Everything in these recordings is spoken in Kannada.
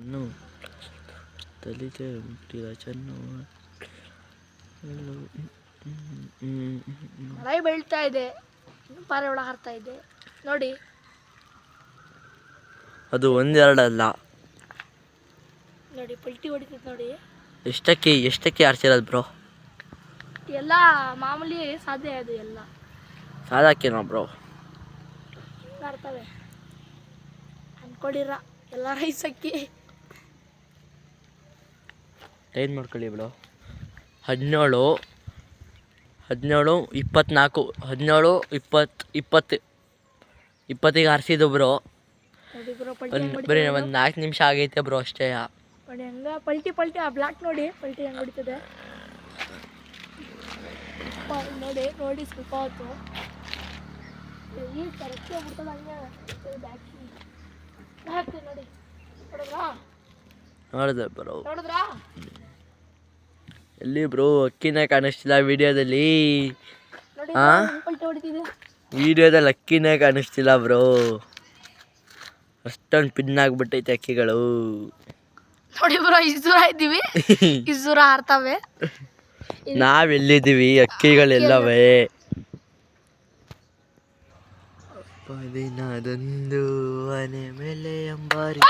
ಇನ್ನು ತಲಿತೆ ಮುಟ್ಟಿದ ಚೆನ್ನು ಮಳೆ ಬೀಳ್ತಾ ಇದೆ, ಪಾರೆ ಒಳ ಹಾರ್ತಾ ಇದೆ ನೋಡಿ. ಅದು ಒಂದೆರಡಲ್ಲ ನೋಡಿ, ಪಲ್ಟಿ ಹೊಡಿತೈತೆ ನೋಡಿ. ಎಷ್ಟಕ್ಕೆ ಆರ್ಸಿರೋದು ಬ್ರೋ? ಎಲ್ಲ ಮಾಮೂಲಿ ಸಾಧ್ಯ ಅದು ಎಲ್ಲ ಸಾಧಾಕಿನ ಬ್ರೋ ಆಡ್ತವೆ ಅನ್ಕೊಂಡಿರ ಎಲ್ಲ ರೈಸ್ ಅಕ್ಕಿ. ಏನು ಮಾಡ್ಕೊಳ್ಳಿ ಬ್ರೋ? 17, 24, 17, 20, 20ಗೆ ಆರಿಸಿದ್ದು ಬ್ರೋ. ಬರೀ ಒಂದು 4 ನಿಮಿಷ ಆಗೈತೆ ಬ್ರೋ ಅಷ್ಟೇ. ನೋಡಿ ಹಂಗ ಪಲ್ಟಿ ಆ ಬ್ಲಾಕ್ ನೋಡಿ, ಪಲ್ಟಿ ಹೆಂಗೆ ಹೊಡಿತದೆ ನೋಡಿ ಸ್ವಲ್ಪ ಹೊತ್ತು ಈ ಕರೆಕ್ಟ್ ಹೋಗ್ಬಿಡ್ತದೆ ಹಂಗೆ ಹಾಕ್ತೀವಿ ನೋಡಿ. ನೋಡಿದೆ ಬ್ರೋ. ನೋಡಿದ್ರಾ? ಎಲ್ಲಿ ಬ್ರೋ ಅಕ್ಕಿನೇ ಕಾಣಿಸ್ತಿಲ್ಲ ವಿಡಿಯೋದಲ್ಲಿ. ವಿಡಿಯೋದಲ್ಲಿ ಅಕ್ಕಿನೇ ಕಾಣಿಸ್ತಿಲ್ಲ ಬ್ರೋ. ಅಷ್ಟೊಂದು ಪಿನ್ ಆಗ್ಬಿಟ್ಟೈತೆ ಅಕ್ಕಿಗಳು. ನೋಡಿ ಬ್ರೋ, ಇಸೂರ ಇದ್ದೀವಿ, ಇಸೂರ ಹಾರ್ತವೆ. ನಾವೆಲ್ಲಿದ್ದೀವಿ? ಅಕ್ಕಿಗಳೆಲ್ಲವೇ. ದಿನದೊಂದು ಮನೆ ಮೇಲೆ ಅಂಬಾರಿ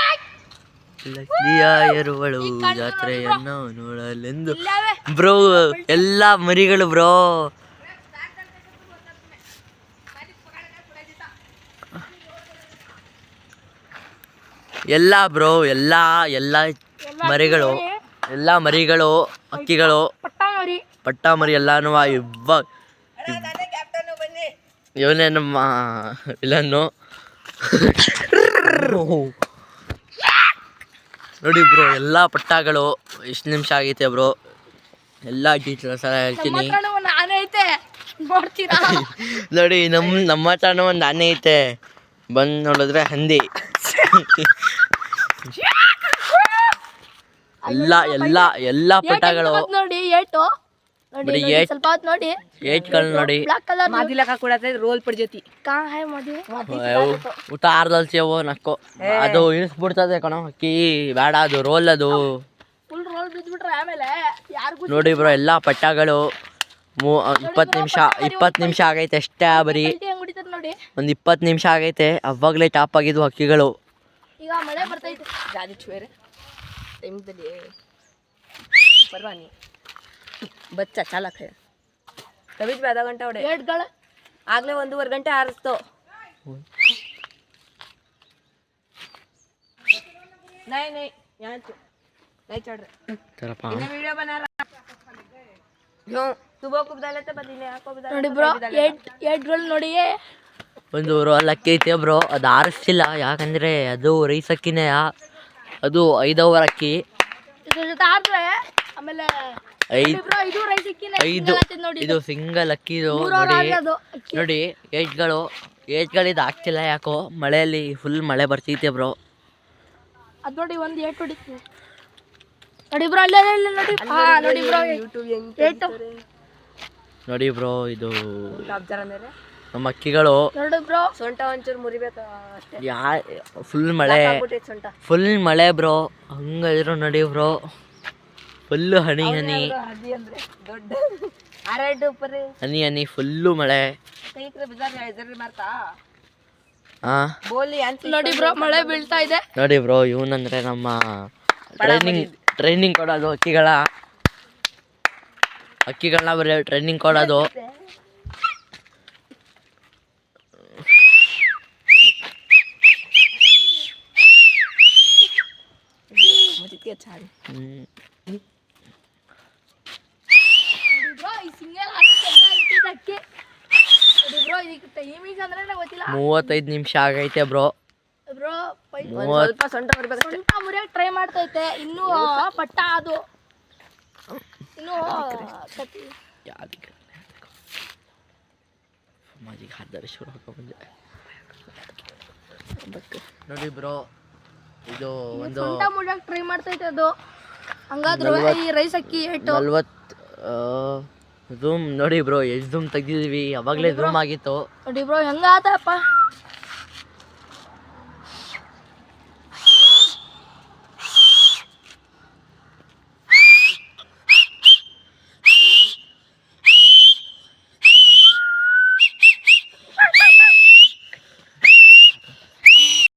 ಲಕ್ಕಿಯ ಎರುವಳು ಜಾತ್ರೆಯನ್ನು ನೋಡಲೆಂದು. ಬ್ರೋ ಎಲ್ಲ ಮರಿಗಳು ಬ್ರೋ. ಎಲ್ಲ ಬ್ರೋ, ಎಲ್ಲ ಮರಿಗಳು, ಎಲ್ಲ ಮರಿಗಳು, ಅಕ್ಕಿಗಳು, ಪಟ್ಟ ಮರಿ ಎಲ್ಲಾನು ಇವನೇ ನಮ್ಮ ವಿಲನ್ನು. ನೋಡಿ ಬ್ರೋ, ಎಲ್ಲ ಪಟ್ಟಗಳು. ಎಷ್ಟು ನಿಮಿಷ ಆಗೈತೆ ಬ್ರೋ? ಎಲ್ಲ ಡೀಟೇಲ್ಸ್ ಎಲ್ಲ ಹೇಳ್ತೀನಿ ನೋಡಿ. ನಮ್ಮ ಹತ್ರನೂ ಒಂದು ಆನೆ ಐತೆ, ಬಂದು ನೋಡಿದ್ರೆ ಹಂದಿ. ಎಲ್ಲ ಪಟ್ಟಗಳು ನೋಡಿ. ಸ್ವಲ್ಪ ಹೊತ್ತು ನೋಡಿ, ಏಟ್ಗಳು ನೋಡಿ. ರೋಲ್ ಪಡ್ಜತಿ ಉತ್ತಾರದಲ್ಲಿ ಸೇವು ನಕ್ಕು ಅದು ಇಳಿಸ್ಬಿಡ್ತದೆ ಕಣೋ ಅಕ್ಕಿ. ಬೇಡ ಅದು ರೋಲ್, ಅದು ಫುಲ್ ರೋಲ್ ಬಿದ್ಬಿಟ್ರೆ ಆಮೇಲೆ ಯಾರಿಗೂ ನೋಡಿ ಬ್ರೋ. ಎಲ್ಲ ಪಟ್ಟಗಳು 20 ನಿಮಿಷ ಆಗೈತೆ ಅಷ್ಟೇ. ಬರೀ ನೋಡಿ, ಒಂದು 20 ನಿಮಿಷ ಆಗೈತೆ. ಅವಾಗಲೇ ಟಾಪ್ ಆಗಿದ್ವು ಅಕ್ಕಿಗಳು. ಈಗ ಮಳೆ ಬರ್ತೈತೆ. परवानी बच्चा चालक है तभी भी आधा घंटा उड़े आगले 1.5 घंटे आरस्तो नहीं यहाँ नहीं चढ़ रहे वीडियो बना रहा क्यों सुबह को बता लेते बदले आपको बता ನೋಡಿ ಬ್ರೋ. 8 ರೋಲ್ ನೋಡಿ. ಒಂದು ರೋಲ್ ಅಕ್ಕಿ ಐತೆ ಬ್ರೋ. ಅದು ಆರಿಸ್ತಿಲ್ಲ, ಯಾಕಂದರೆ ಅದು ರೈಸ್ ಅಕ್ಕಿನೇ. ಅದು 5 ಅವರ್ ಅಕ್ಕಿ. ಆಮೇಲೆ 5 ಇದು ಸಿಂಗಲ್ ಅಕ್ಕಿದು ನೋಡಿ. ಏಟ್ಗಳಿದು ಆಗ್ತಿಲ್ಲ ಯಾಕೋ, ಮಳೆಯಲ್ಲಿ ಫುಲ್ ಮಳೆ ಬರ್ತೈತೆ ಬ್ರೋ. ಅದು ನೋಡಿ ಒಂದು ಏಟ್ ಹೊಡಿತೀವಿ ನೋಡಿ ಬ್ರೋ. ಅಲ್ಲೇ ನೋಡಿ ಬ್ರೋ, ನೋಡಿ ಬ್ರೋ. ಇದು ನಮ್ಮ ಅಕ್ಕಿಗಳು ನೋಡಿ ಬ್ರೋ. ಸೊಂಟ ಒಂಚೂರು ಮುರಿಬೇಕು ಅಷ್ಟೇ. ಫುಲ್ ಮಳೆ ಬ್ರೋ. ಹಂಗಿದ್ರು ನೋಡಿ ಬ್ರೋ, ಫುಲ್ಲು ಹನಿ ಫುಲ್ಲು ಮಳೆ. ನೋಡಿ ಬ್ರೋ, ಮಳೆ ಬೀಳ್ತಾ ಇದೆ ನೋಡಿ ಬ್ರೋ. ಇವನಂದ್ರೆ ನಮ್ಮ ಟ್ರೈನಿಂಗ್ ಕೊಡೋದು ಅಕ್ಕಿಗಳನ್ನ ಬರೀ ಟ್ರೈನಿಂಗ್ ಕೊಡೋದು. ಸಿಂಗಲ್ 35 ನಿಮಿಷ ಆಗೈತೆ ಬ್ರೋ. ಸ್ವಲ್ಪ ಸೊಂಟ ಮುರಿಯಕ್ಕೆ ಟ್ರೈ ಮಾಡ್ತೈತೆ. ಇನ್ನೂ ಪಟ್ಟ ಅದು ಇನ್ನೂ ನೋಡಿ ಬ್ರೋ. ಇದು ಒಂದು ಸೊಂಟ ಮುರಿಯಕ್ಕೆ ಟ್ರೈ ಮಾಡ್ತೈತೆ ಅದು. ಹಂಗಾದ್ರೂ ಈ ರೈಸ್ ಅಕ್ಕಿ 40 ಝೂಮ್ ನೋಡಿ ಬ್ರೋ. ಎಷ್ಟು ಝೂಮ್ ತೆಗ್ದಿದೀವಿ, ಅವಾಗಲೇ ಝೂಮ್ ಆಗಿತ್ತು ನೋಡಿ ಬ್ರೋ. ಹೆಂಗಾತಪ್ಪ